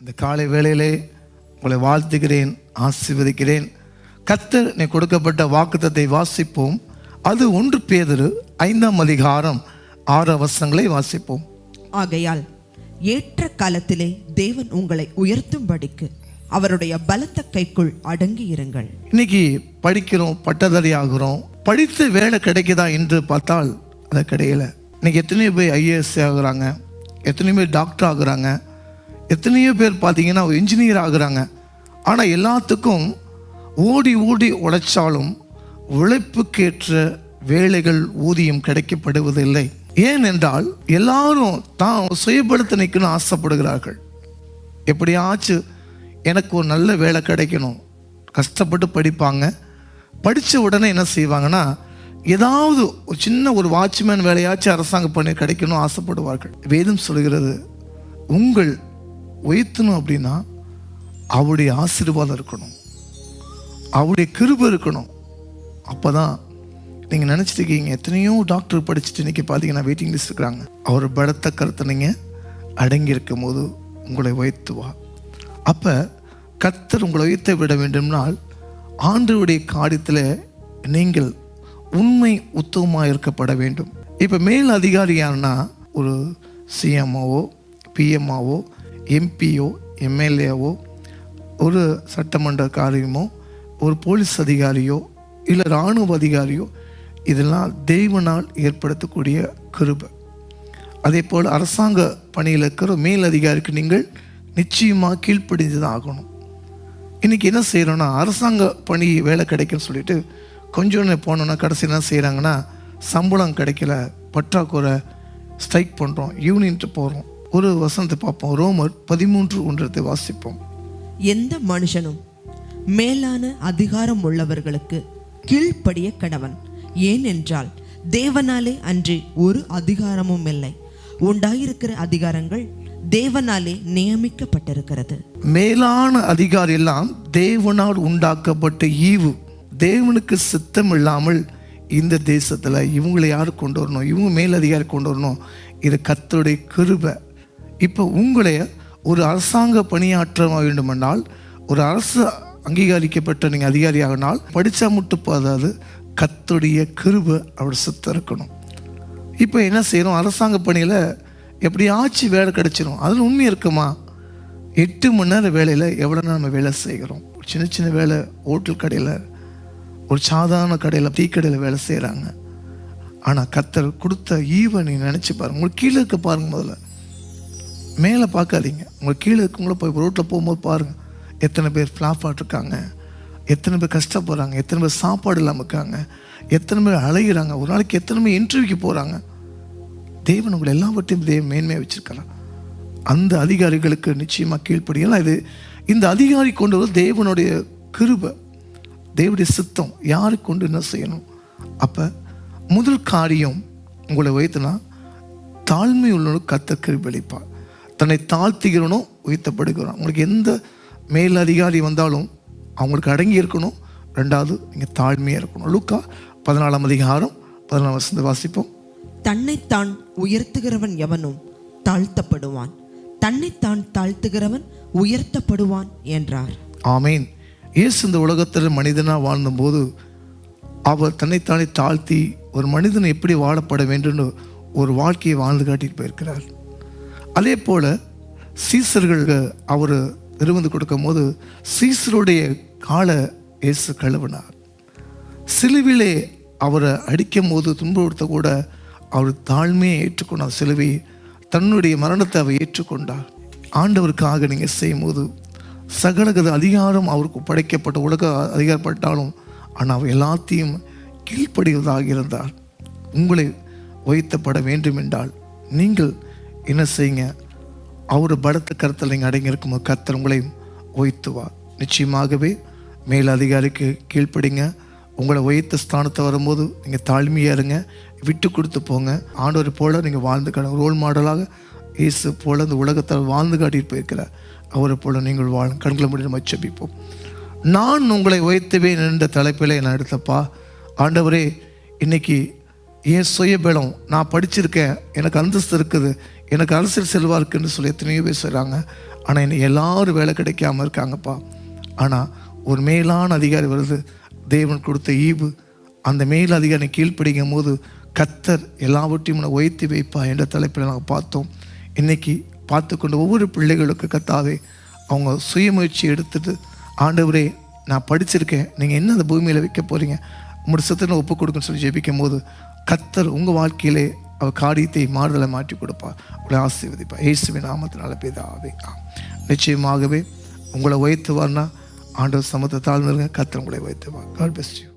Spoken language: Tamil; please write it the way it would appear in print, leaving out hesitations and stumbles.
இந்த காலை வேளையிலே உங்களை வாழ்த்துகிறேன், ஆசீர்வதிக்கிறேன். கர்த்தர் நீ கொடுக்கப்பட்ட வாக்குத்தத்தை வாசிப்போம். அது 1 பேதுரு 5ஆம் அதிகாரம் 6 வசனங்களை வாசிப்போம். ஆகையால் ஏற்ற காலத்திலே தேவன் உங்களை உயர்த்தும்படிக்கு அவருடைய பலத்த கைக்குள் அடங்கி இருங்கள். இன்னைக்கு படிக்கிறோம், பட்டதாரி ஆகிறோம். படித்த வேலை கிடைக்குதா என்று பார்த்தால் அது கிடையல. இன்னைக்கு எத்தனையோ பேர் IAS ஆகுறாங்க, எத்தனையோ பேர் டாக்டர் ஆகுறாங்க, எத்தனையோ பேர் பார்த்தீங்கன்னா இன்ஜினியர் ஆகுறாங்க. ஆனால் எல்லாத்துக்கும் ஓடி ஓடி உழைச்சாலும் உழைப்புக்கேற்ற வேலைகள் ஊதியம் கிடைக்கப்படுவதில்லை. ஏனென்றால் எல்லாரும் தான் சுயப்படுத்த நிற்கணும்னு ஆசைப்படுகிறார்கள். எப்படியாச்சும் எனக்கு ஒரு நல்ல வேலை கிடைக்கணும், கஷ்டப்பட்டு படிப்பாங்க. படித்த உடனே என்ன செய்வாங்கன்னா, ஏதாவது ஒரு சின்ன ஒரு வாட்ச்மேன் வேலையாச்சும் அரசாங்க பணி கிடைக்கணும் ஆசைப்படுவார்கள். வேதம் சொல்கிறது, உங்கள் உயர்த்தணும் அப்படின்னா அவருடைய ஆசீர்வாதம் இருக்கணும், அவருடைய கிருபை இருக்கணும். அப்போ தான் நீங்கள் நினச்சிட்டு இருக்கீங்க, எத்தனையோ டாக்டர் படிச்சுட்டு இன்றைக்கி பார்த்தீங்கன்னா வெயிட்டிங் லிஸ்ட் இருக்கிறாங்க. அவர் பலத்த கருத்தை நீங்கள் அடங்கியிருக்கும் போது உங்களை உயர்த்துவா. அப்போ கர்த்தர் உங்களை உயர்த்த விட வேண்டும்னால் ஆண்டவருடைய காரியத்தில் நீங்கள் உண்மை உத்தமமாக இருக்கப்பட வேண்டும். இப்போ மேல் அதிகாரியானா ஒரு CMஓ, PMஓ, MPஓ, MLAவோ, ஒரு சட்டமன்ற காரியமோ, ஒரு போலீஸ் அதிகாரியோ, இல்லை இராணுவ அதிகாரியோ, இதெல்லாம் தெய்வனால் ஏற்படுத்தக்கூடிய கிருபை. அதே போல் அரசாங்க பணியில் இருக்கிற மேல் அதிகாரிக்கு நீங்கள் நிச்சயமாக கீழ்ப்படிஞ்சு தான் ஆகணும். இன்றைக்கி என்ன செய்கிறோன்னா, அரசாங்க பணி வேலை கிடைக்குன்னு சொல்லிட்டு கொஞ்சம் போனோன்னா கடைசி என்ன செய்கிறாங்கன்னா, சம்பளம் கிடைக்கல, பற்றாக்குறை, ஸ்ட்ரைக் பண்ணுறோம், யூனியன்ட்டு போகிறோம். ஒரு வசனத்தை பார்ப்போம். ரோமர் 13:1 வாசிப்போம். எந்த மனுஷனும் மேலான அதிகாரம் உள்ளவர்களுக்கு கீழ்ப்படிய கடவன். ஏனென்றால் தேவனாலே அன்றி ஒரு அதிகாரமும் இல்லை, உண்டாயிருக்கிற அதிகாரங்கள் தேவனாலே நியமிக்கப்பட்டிருக்கிறது. மேலான அதிகாரி எல்லாம் தேவனால் உண்டாக்கப்பட்ட ஈவு. தேவனுக்கு சித்தம் இல்லாமல் இந்த தேசத்தில் இவங்களை யார் கொண்டு வரணும், இவங்க மேல் அதிகாரி கொண்டு வரணும், இது கர்த்தருடைய கிருபை. இப்போ உங்களை ஒரு அரசாங்க பணியாற்ற வேண்டுமென்றால், ஒரு அரசு அங்கீகரிக்கப்பட்ட நீங்கள் அதிகாரியாகனால் படித்தா மட்டும் போதாது, கர்த்தருடைய கிருபை அவர் சித்தம் இருக்கணும். இப்போ என்ன செய்யணும், அரசாங்க பணியில் எப்படியாச்சும் வேலை கிடைச்சிடும். அதில் உண்மை இருக்குமா? 8 மணி நேரம் வேலையில் எவ்வளோ நம்ம வேலை செய்கிறோம். ஒரு சின்ன சின்ன வேலை, ஹோட்டல் கடையில், ஒரு சாதாரண கடையில், டீ கடையில் வேலை செய்கிறாங்க. ஆனால் கர்த்தர் கொடுத்த ஈவை நீங்கள் நினச்சி பாருங்கள். உங்களுக்கு கீழே இருக்க பாருங்கள், முதல்ல மேலே பார்க்காதீங்க. உங்களுக்கு கீழே இருக்கவங்கள போய் ரோட்டில் போகும்போது பாருங்கள், எத்தனை பேர் ஃப்ளாப்பாக இருக்காங்க, எத்தனை பேர் கஷ்டப்படுறாங்க, எத்தனை பேர் சாப்பாடு இல்லாமல் இருக்காங்க, எத்தனை பேர் அழைகிறாங்க, ஒரு நாளைக்கு எத்தனை பேர் இன்டர்வியூக்கு போகிறாங்க. தேவன் உங்களை எல்லாவற்றையும் தேவன் மேன்மையாக வச்சிருக்கலாம். அந்த அதிகாரிகளுக்கு நிச்சயமாக கீழ்ப்படியலாம். இது இந்த அதிகாரி கொண்டு வர தேவனுடைய கிருபை, தேவனுடைய சித்தம். யாருக்கு கொண்டு என்ன செய்யணும்? அப்போ முதல் காரியம், உங்களை வைத்துனா தாழ்மை உள்ளவனுக்கு கர்த்தர் கிருபையளிப்பார். தன்னை தாழ்த்துகிறனும் உயர்த்தப்படுகிறோம். உங்களுக்கு எந்த மேல் அதிகாரி வந்தாலும் அவங்களுக்கு அடங்கி இருக்கணும். 2வது நீங்கள் தாழ்மையாக இருக்கணும். லூக்கா 14ஆம் அதிகாரம் 14ஆம் வசனத்தை வாசிப்போம். தன்னைத்தான் உயர்த்துகிறவன் எவனும் தாழ்த்தப்படுவான், தன்னைத்தான் தாழ்த்துகிறவன் உயர்த்தப்படுவான் என்றார். ஆமீன். இயேசு இந்த உலகத்தில் மனிதனாக வாழ்ந்தபோது அவர் தன்னைத்தானே தாழ்த்தி ஒரு மனிதனை எப்படி வாழப்பட வேண்டும் ஒரு வாழ்க்கையை வாழ்ந்து காட்டிட்டு போயிருக்கிறார். அதே போல் சீசர்களுக்கு அவர் விருந்து கொடுக்கும் போது சீசருடைய காலை இயேசு கழுவினார். சிலுவிலே அவரை அடிக்கும் போது துன்புறுத்த கூட அவர் தாழ்மையை ஏற்றுக்கொண்டார். சிலுவை தன்னுடைய மரணத்தை அவர் ஏற்றுக்கொண்டார். ஆண்டவருக்காக நீங்கள் செய்யும் போது சகலகத அதிகாரம் அவருக்கு படைக்கப்பட்ட உலக அதிகாரப்பட்டாலும் ஆனால் அவர் எல்லாத்தையும் கீழ்ப்படிவதாக இருந்தார். உங்களை உயர்த்தப்பட வேண்டும் என்றால் நீங்கள் என்ன செய்யுங்க, அவர் பலத்த கருத்தில் நீங்கள் அடங்கியிருக்கும் கர்த்தர் உங்களையும் உயர்த்துவார். நிச்சயமாகவே மேல் அதிகாரிக்கு கீழ்ப்படிங்க. உங்களை உயர்த்த ஸ்தானத்தை வரும்போது நீங்கள் தாழ்மையாக இருங்க, விட்டு கொடுத்து போங்க. ஆண்டவர் போல் நீங்கள் வாழ்ந்து காட்டுங்க. ரோல் மாடலாக இயேசு போல் இந்த உலகத்தில் வாழ்ந்து காட்டிட்டு போயிருக்கிறார். அவரை போல் நீங்கள் வாழும். கண்களை மூடி நம்ம ஜெபிப்போம். நான் உங்களை உயர்த்தவேன் என்ற தலைப்பில் நான் எடுத்தப்பா. ஆண்டவரே, இன்னைக்கு என் சுயபலம், நான் படிச்சிருக்கேன், எனக்கு அந்தஸ்து இருக்குது, எனக்கு அரசியல் செல்வா இருக்குன்னு சொல்லி எத்தனையோ பேர் சொல்கிறாங்க. ஆனால் இன்னைக்கு எல்லாரும் வேலை கிடைக்காம இருக்காங்கப்பா. ஆனால் ஒரு மேலான அதிகாரி வருது, தேவன் கொடுத்த ஈவு. அந்த மேல் அதிகாரி கீழ்ப்படிக்கும் போது கர்த்தர் எல்லாவற்றையும் உயர்த்தி வைப்பா என்ற தலைப்பில் நாங்கள் பார்த்தோம். இன்றைக்கி பார்த்து கொண்டு ஒவ்வொரு பிள்ளைகளுக்கு கர்த்தாவே அவங்க சுயமுயற்சி எடுத்துட்டு, ஆண்டவரே நான் படிச்சிருக்கேன், நீங்கள் என்ன அந்த பூமியில் வைக்க போகிறீங்க, உங்களுடைய சத்தனை ஒப்பு கொடுக்குன்னு சொல்லி ஜெபிக்கும் போது கர்த்தர் உங்கள் வாழ்க்கையிலே அவர் காரியத்தை மாறுதலை மாற்றி கொடுப்பா, உங்களை ஆசீர்வதிப்பா. இயேசுவின் நாமத்தினால பிதாவே. நிச்சயமாகவே உங்களை உயர்த்துவார்னா ஆண்டவர் சமத்தை தாழ்ந்துருங்க, கர்த்தர் உங்களை உயர்த்துவார். God bless you.